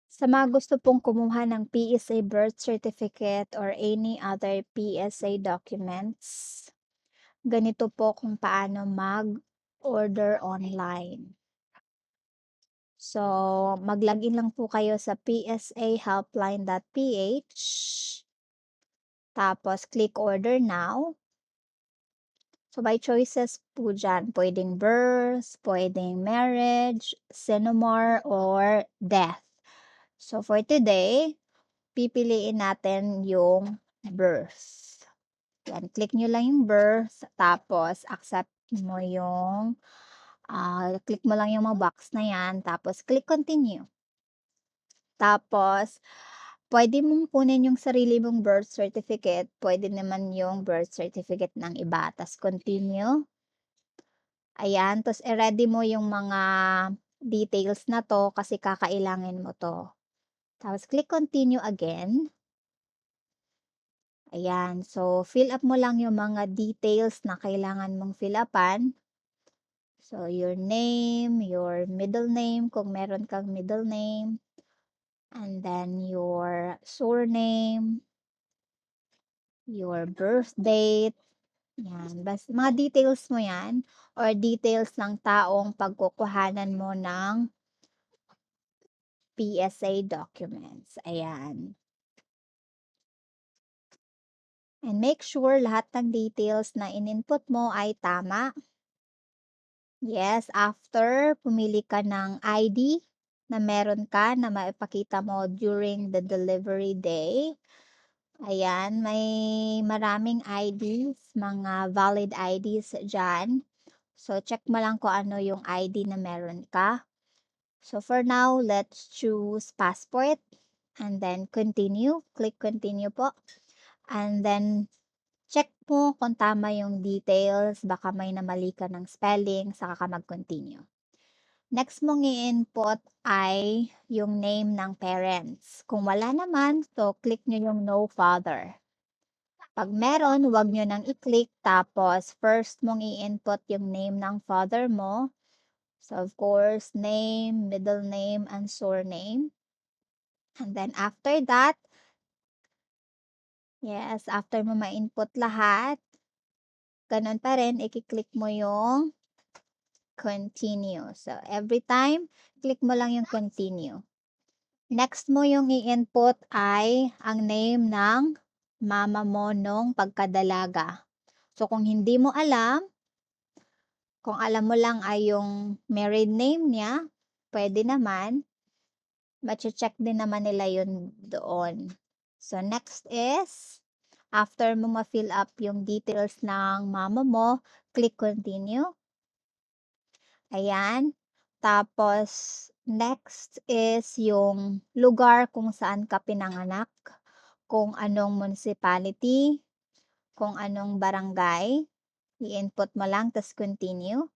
Sa mga gusto pong kumuha ng PSA birth certificate or any other PSA documents, ganito po kung paano mag-order online. So, mag-login lang po kayo sa psahelpline.ph, tapos click order now. So, by choices po dyan, pwedeng birth, pwedeng marriage, sinumar, or death. So, for today, pipiliin natin yung birth. Yan, click nyo lang yung birth, tapos accept mo yung, click mo lang yung mga box na yan, tapos click continue. Tapos, pwede mong kunin yung sarili mong birth certificate, pwede naman yung birth certificate ng iba, tapos continue. Ayan, tapos i-ready mo yung mga details na to kasi kakailangan mo to. Tapos click continue again. Ayan, so fill up mo lang yung mga details na kailangan mong fill upan. So your name, your middle name kung meron kang middle name, and then your surname, your birth date, yan. Basta mga details mo yan or details ng taong pagkukuhanan mo ng PSA documents. Ayan. And make sure lahat ng details na in-input mo ay tama. Yes, after pumili ka ng ID na meron ka na maipakita mo during the delivery day. Ayan, may maraming IDs, mga valid IDs dyan. So, check mo lang kung ano yung ID na meron ka. So, for now, let's choose passport and then continue. Click continue po. And then, check mo kung tama yung details. Baka may namali ka ng spelling, saka ka mag-continue. Next mong i-input ay yung name ng parents. Kung wala naman, so click nyo yung no father. Pag meron, huwag nyo nang i-click. Tapos, first mong i-input yung name ng father mo. So, of course, name, middle name, and surname. And then, after that, yes, after mo ma-input lahat, ganun pa rin, i-click mo yung continue. So, every time, click mo lang yung continue. Next mo yung i-input ay ang name ng mama mo nung pagkadalaga. So, kung hindi mo alam, kung alam mo lang ay yung married name niya, pwede naman. Mache-check din naman nila yun doon. So, next is, after mo ma-fill up yung details ng mama mo, click continue. Ayan. Tapos, next is yung lugar kung saan ka pinanganak, kung anong municipality, kung anong barangay. I-input mo lang, tas continue.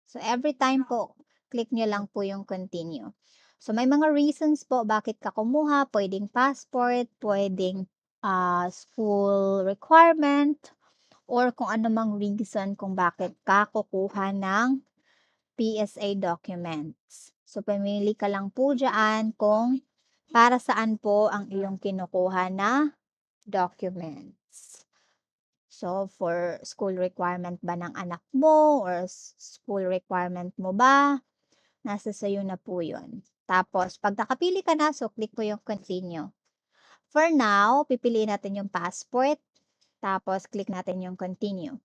So, every time po, click nyo lang po yung continue. So, may mga reasons po bakit ka kumuha. Pwedeng passport, pwedeng school requirement, or kung ano mang reason kung bakit ka kukuha ng PSA documents. So, pumili ka lang po dyan kung para saan po ang iyong kinukuha na documents. So, for school requirement ba ng anak mo or school requirement mo ba? Nasa sayo na po yun. Tapos, pag nakapili ka na, so click mo yung continue. For now, pipiliin natin yung passport. Tapos, click natin yung continue.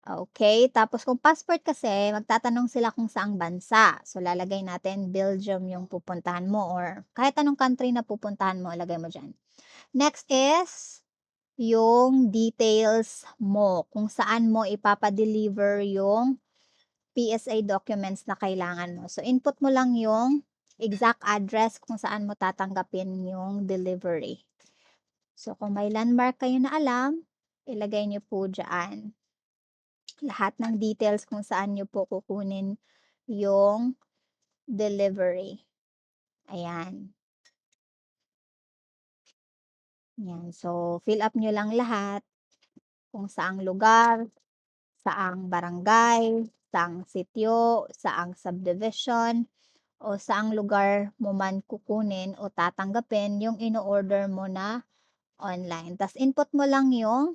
Okay, tapos kung passport kasi, magtatanong sila kung saang bansa. So, lalagay natin Belgium yung pupuntahan mo or kahit anong country na pupuntahan mo, lagay mo dyan. Next is yung details mo, kung saan mo ipapadeliver yung PSA documents na kailangan mo. So, input mo lang yung exact address kung saan mo tatanggapin yung delivery. So, kung may landmark kayo na alam, ilagay nyo po dyan lahat ng details kung saan nyo po kukunin yung delivery. Ayan. Yan. So, fill up nyo lang lahat kung saang lugar, saang barangay, saang sitio, saang subdivision, o saang lugar mo man kukunin o tatanggapin yung ino-order mo na online. Tas input mo lang yung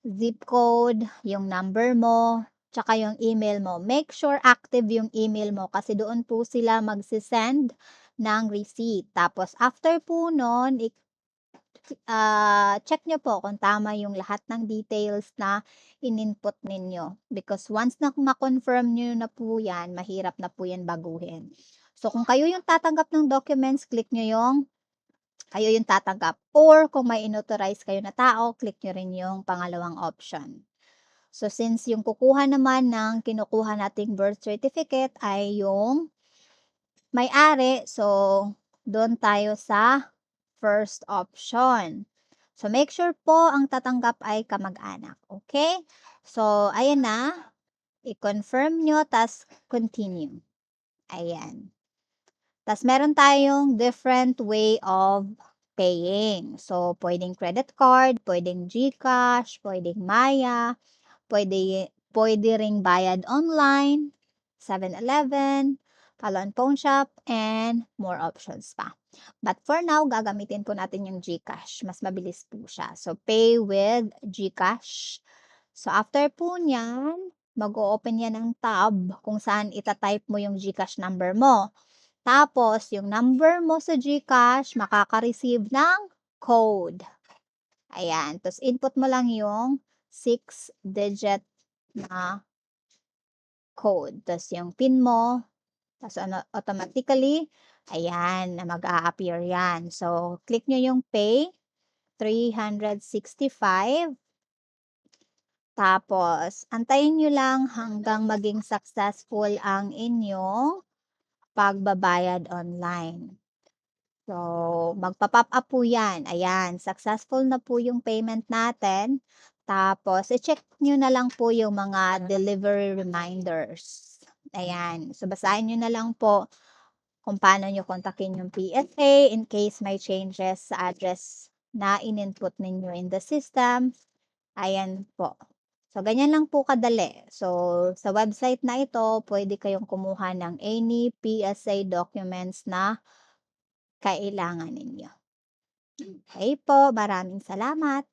zip code, yung number mo, tsaka yung email mo. Make sure active yung email mo kasi doon po sila magse-send ng receipt. Tapos after po nun, check nyo po kung tama yung lahat ng details na in-input ninyo. Because once na ma-confirm nyo na po yan, mahirap na po yan baguhin. So, kung kayo yung tatanggap ng documents, click nyo yung kayo yung tatanggap. Or kung may inauthorize kayo na tao, click nyo rin yung pangalawang option. So, since yung kukuha naman ng kinukuha nating birth certificate ay yung may-ari, so doon tayo sa first option. So, make sure po ang tatanggap ay kamag-anak. Okay? So, ayan na. I-confirm nyo, tas continue. Ayan. Tas meron tayong different way of paying. So, pwedeng credit card, pwedeng GCash, pwedeng Maya, pwede ring bayad online, 7-Eleven, Palon Pawn Shop, and more options pa. But for now, gagamitin po natin yung GCash. Mas mabilis po siya. So, pay with GCash. So, after po niyan, mag-o-open yan ng tab kung saan itatype mo yung GCash number mo. Tapos, yung number mo sa GCash, makaka-receive ng code. Ayan. Tapos, input mo lang yung 6-digit na code. Tapos, yung PIN mo, tapos automatically, ayan, na mag-a-appear yan. So, click nyo yung pay, 365. Tapos, antayin nyo lang hanggang maging successful ang inyong pagbabayad online. So, magpa-pop up po yan. Ayan, successful na po yung payment natin. Tapos, i-check nyo na lang po yung mga delivery reminders. Ayan. So, basahin nyo na lang po kung paano nyo kontakin yung PSA in case may changes sa address na in-input ninyo in the system. Ayan po. So, ganyan lang po kadali. So, sa website na ito, pwede kayong kumuha ng any PSA documents na kailangan ninyo. Okay po, maraming salamat.